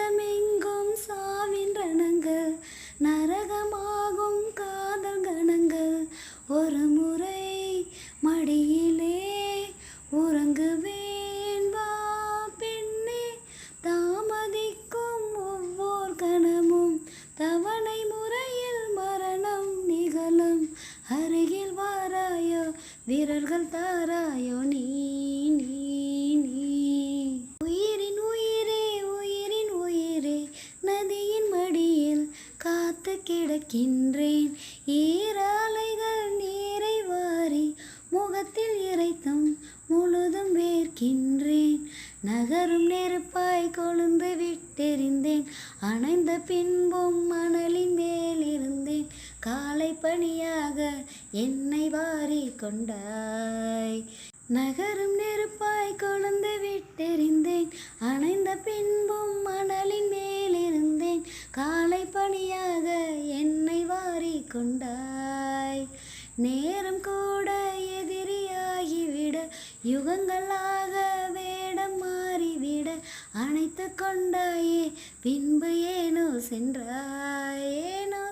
உலகமெங்கும் சாவின் ரணங்கள், நரகமாகும் காதல் கணங்கள். ஒரு முறை மடியிலே உறங்குவேன் வா பெண்ணே, தாமதிக்கும் ஒவ்வொரு கணமும் தவணை முறையில் மரணம் நிகழும். அருகில் வாராயோ, வீரர்கள் தாராயோ, நீ நீ நீ. உயிரின் உயிரே உயிரின் உயிரே, நதியின் மடியில் காத்து கிடக்கின்றேன். ஈராலைகள் நீரை வாரி முகத்தில் இறைத்தும் முழுதும் வேர்க்கின்றேன். நகரும் நெருப்பாய் கொழுந்து விட்டெறிந்தேன், அணைந்த பின்பும் மணலின் மேலிருந்தேன். காலை பணியாக என்னை வாரி கொண்டாய். நகரும் நெருப்பாய் கொழுந்து விட்டெறிந்தேன், அணைந்த பின்பும் மணலின் மேலிருந்தேன். காலை பணியாக என்னை வாரி கொண்டாய். நேரம் கூட எதிரியாகிவிட, யுகங்களாக வேடம் மாறிவிட அணைத்து கொண்டாயே, பின்பு ஏனோ சென்றாய், ஏனோ